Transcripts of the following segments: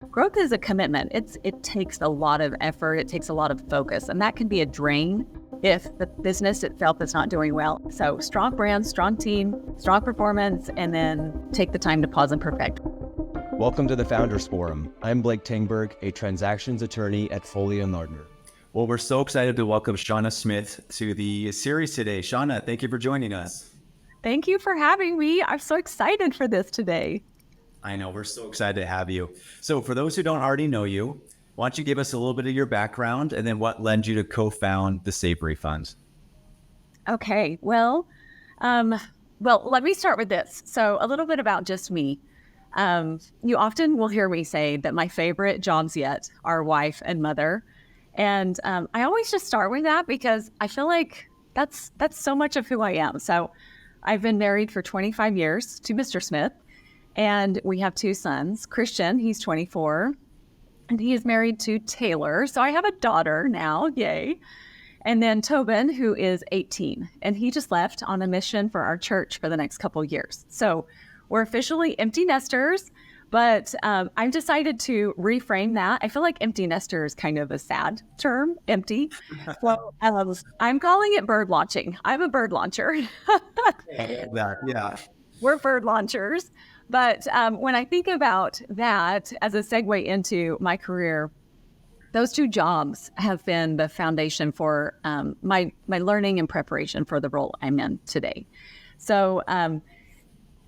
Growth is a commitment. It takes a lot of effort. It takes a lot of focus, and that can be a drain if the business itself is not doing well. So strong brand, strong team, strong performance, and then take the time to pause and perfect. Welcome to the Founders Forum. I'm Blake Tengberg, a transactions attorney at Foley and Lardner. Well, we're so excited to welcome Shauna Smith to the series today. Shauna, thank you for joining us. Thank you for having me. I'm so excited for this today. I know, we're so excited to have you. So for those who don't already know you, why don't you give us a little bit of your background and then what led you to co-found the Savory Fund? Okay, well, let me start with this. So a little bit about just me. You often will hear me say that my favorite jobs yet are wife and mother. And I always just start with that because I feel like that's so much of who I am. So I've been married for 25 years to Mr. Smith. And we have two sons. Christian, he's 24, and he is married to Taylor. So I have a daughter now, yay. And then Tobin, who is 18, and he just left on a mission for our church for the next couple of years. So we're officially empty nesters, but I've decided to reframe that. I feel like empty nester is kind of a sad term, empty. Well, I'm calling it bird launching. I'm a bird launcher. Yeah. We're bird launchers. But when I think about that as a segue into my career, those two jobs have been the foundation for my learning and preparation for the role I'm in today. So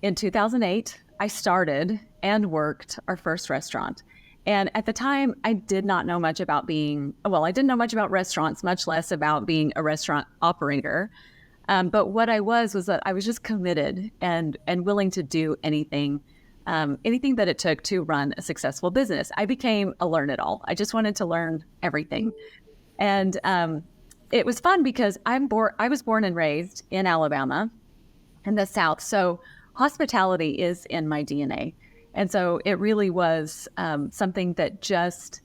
in 2008, I started and worked our first restaurant. And at the time, I did not know much about I didn't know much about restaurants, much less about being a restaurant operator. But what I was that I was just committed and willing to do anything that it took to run a successful business. I became a learn-it-all. I just wanted to learn everything. And it was fun because I was born and raised in Alabama in the South. So hospitality is in my DNA. And so it really was something that just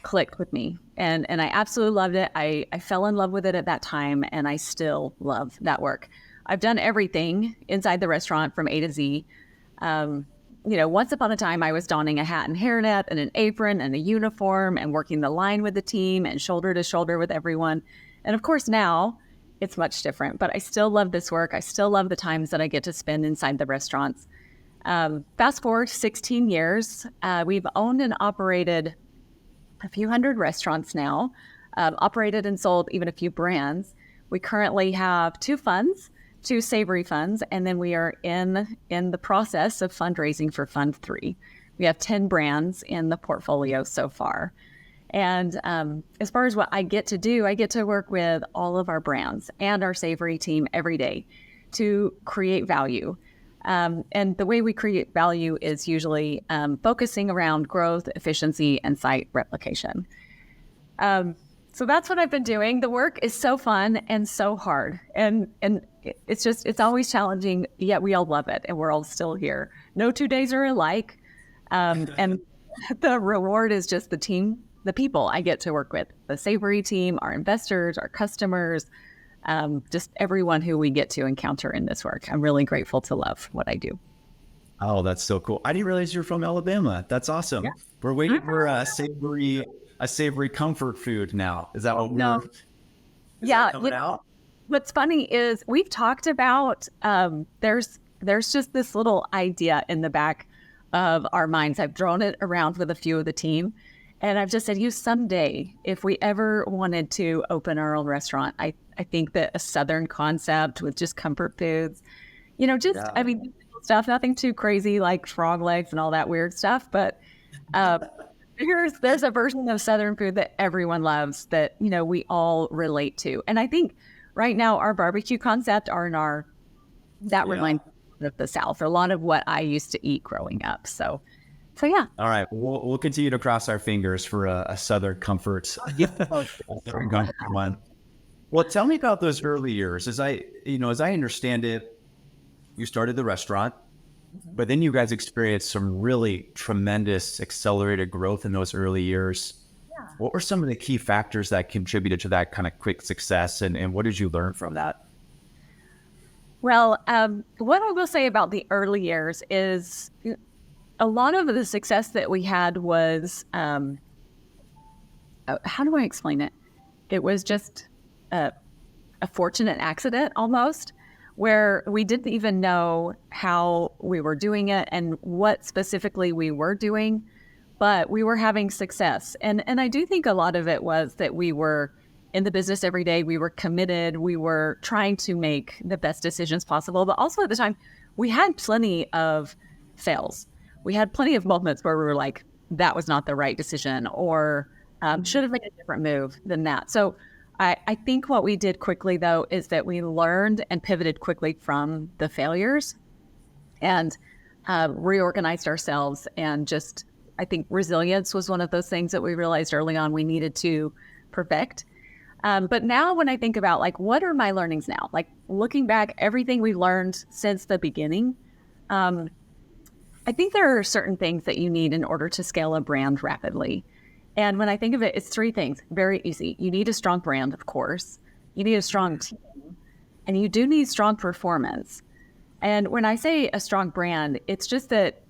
clicked with me. And I absolutely loved it. I fell in love with it at that time, and I still love that work. I've done everything inside the restaurant from A to Z. Once upon a time, I was donning a hat and hairnet and an apron and a uniform and working the line with the team and shoulder to shoulder with everyone. And of course, now it's much different, but I still love this work. I still love the times that I get to spend inside the restaurants. Fast forward 16 years, we've owned and operated a few hundred restaurants now, operated and sold even a few brands. We currently have two Savory Funds, and then we are in the process of fundraising for Fund 3. We have 10 brands in the portfolio so far. And as far as what I get to do, I get to work with all of our brands and our Savory team every day to create value. And the way we create value is usually focusing around growth, efficiency, and site replication. So that's what I've been doing. The work is so fun and so hard. And it's always challenging, yet we all love it. And we're all still here. No 2 days are alike. And the reward is just the team, the people I get to work with, the Savory team, our investors, our customers, just everyone who we get to encounter in this work. I'm really grateful to love what I do. Oh, that's so cool. I didn't realize you're from Alabama. That's awesome. Yeah. We're waiting for a savory comfort food now. Is that what no. Is that coming out? What's funny is we've talked about, there's just this little idea in the back of our minds. I've thrown it around with a few of the team. And I've just said, someday, if we ever wanted to open our own restaurant, I think that a Southern concept with just comfort foods, stuff, nothing too crazy like frog legs and all that weird stuff. But there's a version of Southern food that everyone loves that, we all relate to. And I think right now our barbecue concept reminds me of the South, a lot of what I used to eat growing up. So yeah. All right. We'll continue to cross our fingers for a Southern comfort. One. Well, tell me about those early years. As I understand it, you started the restaurant, but then you guys experienced some really tremendous accelerated growth in those early years. Yeah. What were some of the key factors that contributed to that kind of quick success, and what did you learn from that? Well, what I will say about the early years is a lot of the success that we had was, how do I explain it? It was just a fortunate accident almost, where we didn't even know how we were doing it and what specifically we were doing, but we were having success. And I do think a lot of it was that we were in the business every day. We were committed. We were trying to make the best decisions possible. But also at the time, we had plenty of fails. We had plenty of moments where we were like, that was not the right decision, or should have made a different move than that. So I think what we did quickly, though, is that we learned and pivoted quickly from the failures and reorganized ourselves. And just, I think resilience was one of those things that we realized early on we needed to perfect. But now when I think about like, what are my learnings now? Like looking back, everything we've learned since the beginning, I think there are certain things that you need in order to scale a brand rapidly. And when I think of it, it's three things. Very easy. You need a strong brand, of course. You need a strong team. And you do need strong performance. And when I say a strong brand, it's just that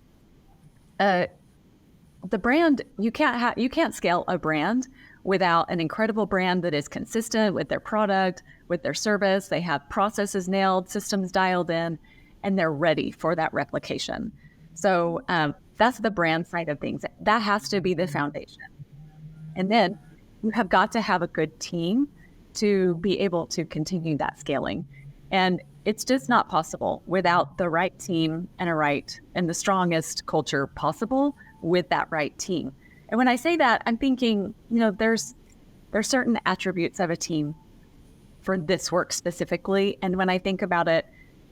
the brand, you can't scale a brand without an incredible brand that is consistent with their product, with their service. They have processes nailed, systems dialed in, and they're ready for that replication. So that's the brand side of things. That has to be the foundation. And then you have got to have a good team to be able to continue that scaling. And it's just not possible without the right team and the strongest culture possible with that right team. And when I say that, I'm thinking, there's certain attributes of a team for this work specifically. And when I think about it,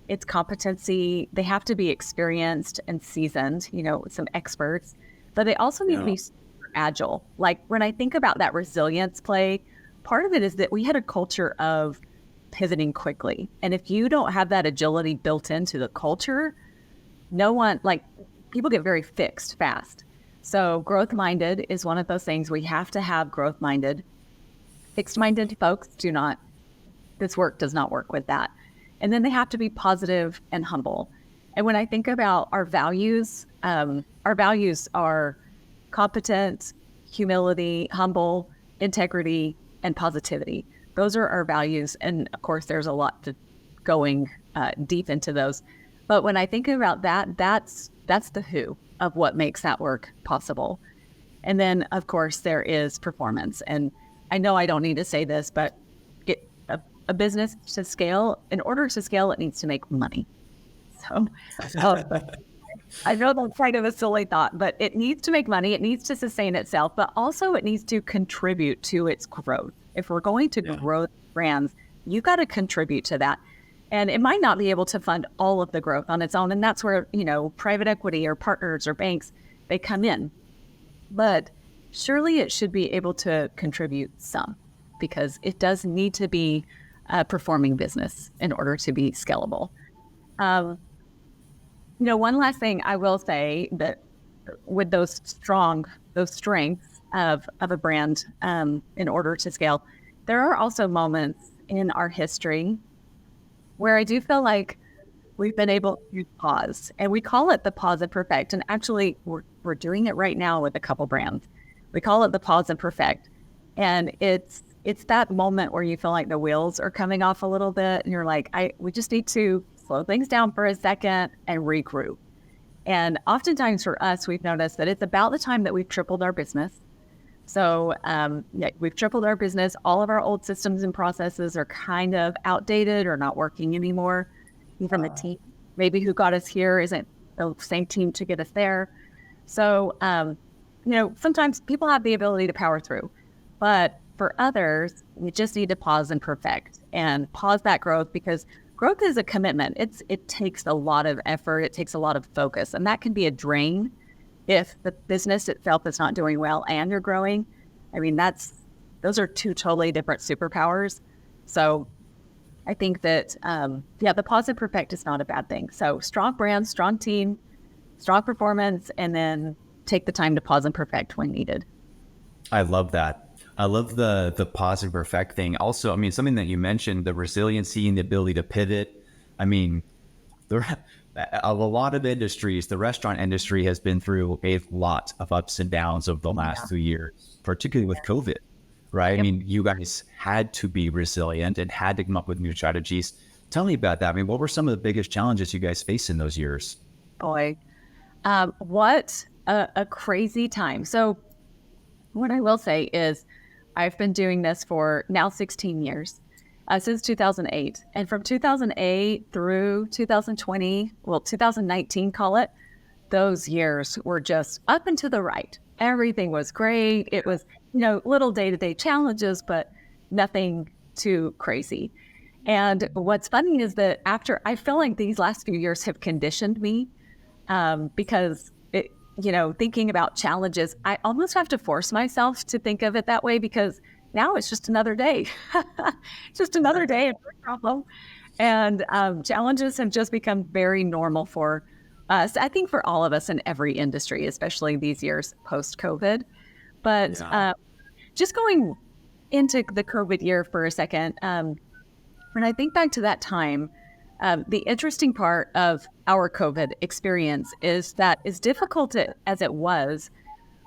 it's competency. They have to be experienced and seasoned, some experts, but they also need to be agile. Like when I think about that resilience play, part of it is that we had a culture of pivoting quickly. And if you don't have that agility built into the culture, people get very fixed fast. So growth-minded is one of those things. We have to have growth-minded. Fixed-minded folks this work does not work with that. And then they have to be positive and humble. And when I think about our values are competent, humility, humble, integrity, and positivity. Those are our values. And of course, there's a lot to going deep into those. But when I think about that, that's the who of what makes that work possible. And then, of course, there is performance. And I know I don't need to say this, but a business to scale, in order to scale, it needs to make money. So I know that's kind of a silly thought, but it needs to make money. It needs to sustain itself, but also it needs to contribute to its growth. If we're going to grow brands, you got to contribute to that. And it might not be able to fund all of the growth on its own. And that's where, private equity or partners or banks, they come in. But surely it should be able to contribute some, because it does need to be a performing business in order to be scalable. One last thing I will say, that with those strengths of a brand, in order to scale, there are also moments in our history where I do feel like we've been able to pause, and we call it the pause and perfect. And actually, we're doing it right now with a couple brands. We call it the pause and perfect, and it's that moment where you feel like the wheels are coming off a little bit, and you're like, we just need to slow things down for a second and regroup. And oftentimes for us, we've noticed that it's about the time that we've tripled our business. So we've tripled our business. All of our old systems and processes are kind of outdated or not working anymore. Even the team, maybe who got us here isn't the same team to get us there. So, sometimes people have the ability to power through, but for others, we just need to pause and perfect and pause that growth, because growth is a commitment. It takes a lot of effort. It takes a lot of focus, and that can be a drain if the business itself is not doing well and you're growing. I mean, those are two totally different superpowers. So I think that, the pause and perfect is not a bad thing. So strong brand, strong team, strong performance, and then take the time to pause and perfect when needed. I love that. I love the pause and perfect thing. Also, something that you mentioned, the resiliency and the ability to pivot. The a lot of industries, the restaurant industry has been through a lot of ups and downs over the last 2 years, particularly with COVID, right? I mean, you guys had to be resilient and had to come up with new strategies. Tell me about that. I mean, what were some of the biggest challenges you guys faced in those years? Boy, what a crazy time. So what I will say is I've been doing this for now 16 years, since 2008. And from 2008 through 2020, 2019, call it, those years were just up and to the right. Everything was great. It was, little day-to-day challenges, but nothing too crazy. And what's funny is that I feel like these last few years have conditioned me, because thinking about challenges, I almost have to force myself to think of it that way, because now it's just another day. It's just another day of a problem. And challenges have just become very normal for us, I think for all of us in every industry, especially these years post-COVID. But just going into the COVID year for a second, when I think back to that time, the interesting part of our COVID experience is that as difficult as it was,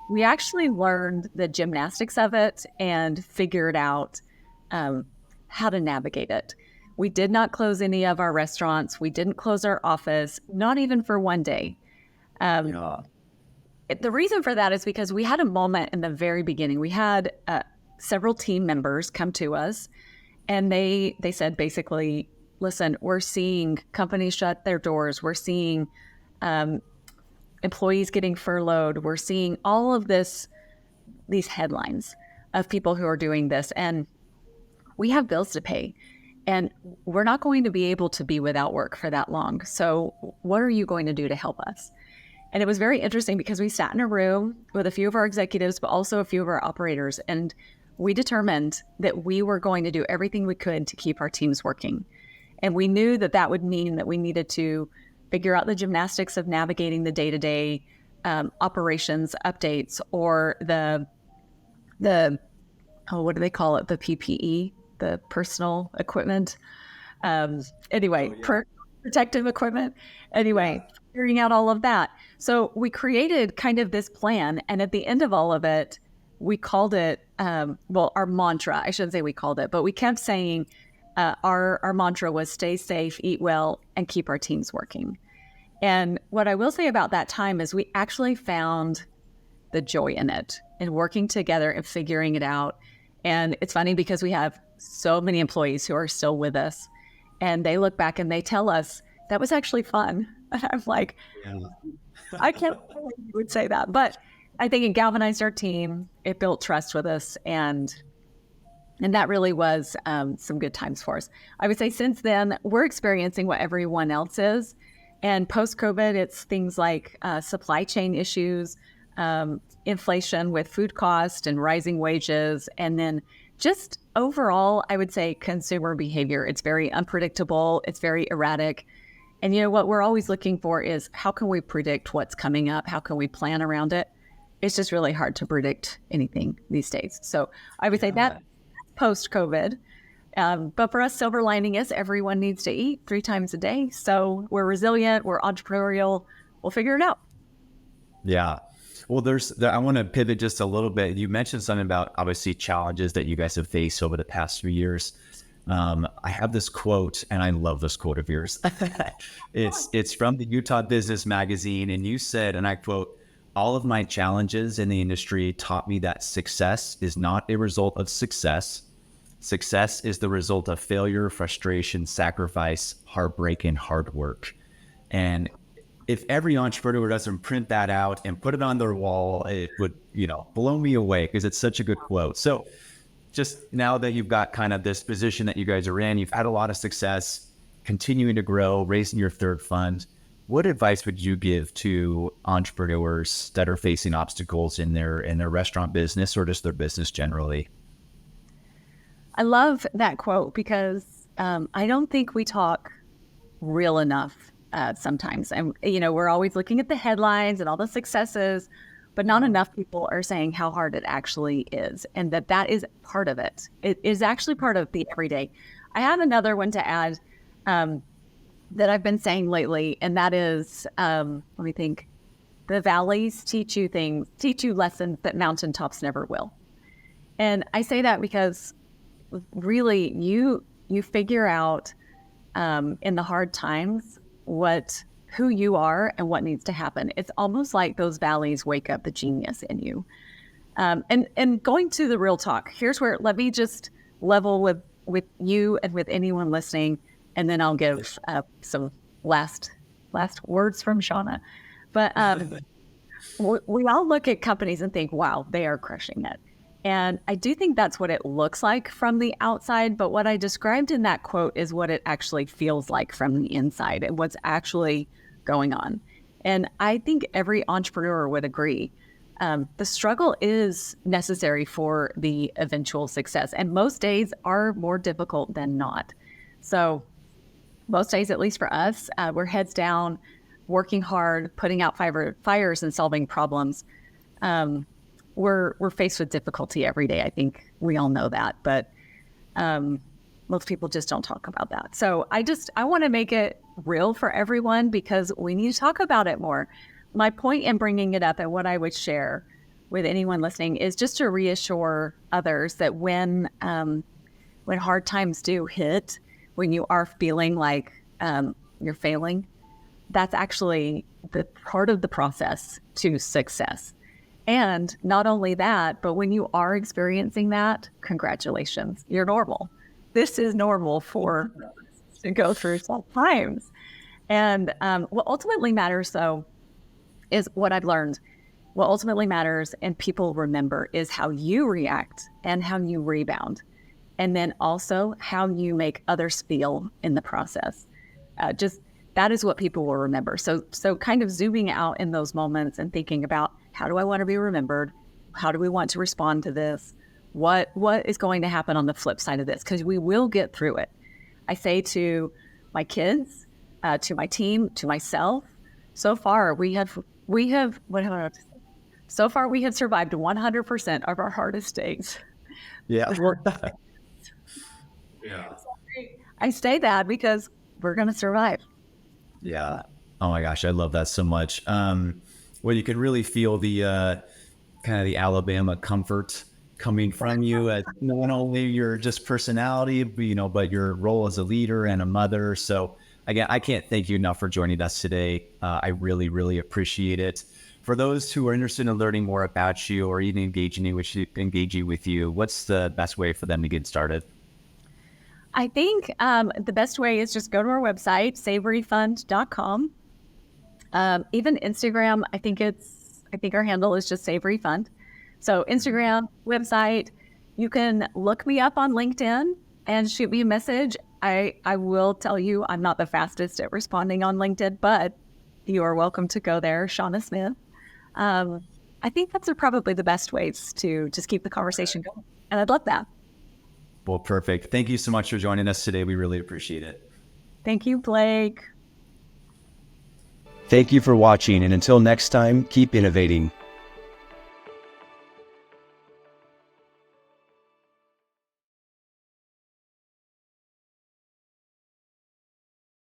we actually learned the gymnastics of it and figured out how to navigate it. We did not close any of our restaurants. We didn't close our office, not even for one day. The reason for that is because we had a moment in the very beginning. We had several team members come to us, and they said basically, listen, we're seeing companies shut their doors. We're seeing employees getting furloughed. We're seeing all of these headlines of people who are doing this, and we have bills to pay, and we're not going to be able to be without work for that long. So what are you going to do to help us? And it was very interesting because we sat in a room with a few of our executives, but also a few of our operators, and we determined that we were going to do everything we could to keep our teams working. And we knew that that would mean that we needed to figure out the gymnastics of navigating the day-to-day operations updates, or the what do they call it? The PPE, the personal equipment. Protective equipment. Figuring out all of that. So we created kind of this plan, and at the end of all of it, we called it, our mantra. I shouldn't say we called it, but we kept saying our mantra was stay safe, eat well, and keep our teams working. And what I will say about that time is we actually found the joy in it and working together and figuring it out. And it's funny because we have so many employees who are still with us, and they look back and they tell us that was actually fun. And I'm like, I can't believe you would say that. But I think it galvanized our team. It built trust with us. And that really was some good times for us. I would say since then, we're experiencing what everyone else is. And post-COVID, it's things like supply chain issues, inflation with food cost and rising wages, and then just overall, I would say consumer behavior. It's very unpredictable. It's very erratic. And what we're always looking for is how can we predict what's coming up? How can we plan around it? It's just really hard to predict anything these days. So I would say that post-COVID. But for us, silver lining is everyone needs to eat 3 times a day. So we're resilient, we're entrepreneurial, we'll figure it out. Yeah. Well, I want to pivot just a little bit. You mentioned something about obviously challenges that you guys have faced over the past few years. I have this quote, and I love this quote of yours. It's from the Utah Business Magazine, and you said, and I quote, "All of my challenges in the industry taught me that success is not a result of success. Success is the result of failure, frustration, sacrifice, heartbreak, and hard work." And if every entrepreneur doesn't print that out and put it on their wall, it would, blow me away, because it's such a good quote. So just now that you've got kind of this position that you guys are in, you've had a lot of success, continuing to grow, raising your third fund. What advice would you give to entrepreneurs that are facing obstacles in their restaurant business, or just their business generally? I love that quote because I don't think we talk real enough sometimes. And, we're always looking at the headlines and all the successes, but not enough people are saying how hard it actually is, and that is part of it. It is actually part of the everyday. I have another one to add. that I've been saying lately, and that is, let me think, the valleys teach you lessons that mountaintops never will. And I say that because really you figure out in the hard times who you are and what needs to happen. It's almost like those valleys wake up the genius in you. And going to the real talk, here's where, let me just level with you and with anyone listening, and then I'll give some last words from Shauna. But we all look at companies and think, wow, they are crushing it. And I do think that's what it looks like from the outside. But what I described in that quote is what it actually feels like from the inside and what's actually going on. And I think every entrepreneur would agree. The struggle is necessary for the eventual success. And most days are more difficult than not. So most days, at least for us, we're heads down, working hard, putting out fires and solving problems. We're faced with difficulty every day. I think we all know that, but most people just don't talk about that. So I want to make it real for everyone because we need to talk about it more. My point in bringing it up and what I would share with anyone listening is just to reassure others that when hard times do hit, when you are feeling like you're failing, that's actually the part of the process to success. And not only that, but when you are experiencing that, congratulations, you're normal. This is normal for to go through tough times. And what ultimately matters, though, is what I've learned. What ultimately matters and people remember is how you react and how you rebound. And then also how you make others feel in the process. That is what people will remember. So kind of zooming out in those moments and thinking about, how do I want to be remembered? How do we want to respond to this? What is going to happen on the flip side of this? Because we will get through it. I say to my kids, to my team, to myself, so far we have survived 100% of our hardest days. Yeah. Yeah. I say that because we're going to survive. Yeah. Oh my gosh, I love that so much. Well, you can really feel the kind of the Alabama comfort coming from you at not only your just personality, but your role as a leader and a mother. So again, I can't thank you enough for joining us today. I really, really appreciate it. For those who are interested in learning more about you or even engaging with you, what's the best way for them to get started? I think the best way is just go to our website, savoryfund.com. Even Instagram, I think our handle is just Savory Fund. So Instagram, website, you can look me up on LinkedIn and shoot me a message. I will tell you I'm not the fastest at responding on LinkedIn, but you are welcome to go there, Shauna Smith. I think that's probably the best ways to just keep the conversation going. And I'd love that. Well, perfect. Thank you so much for joining us today. We really appreciate it. Thank you, Blake. Thank you for watching, and until next time, keep innovating.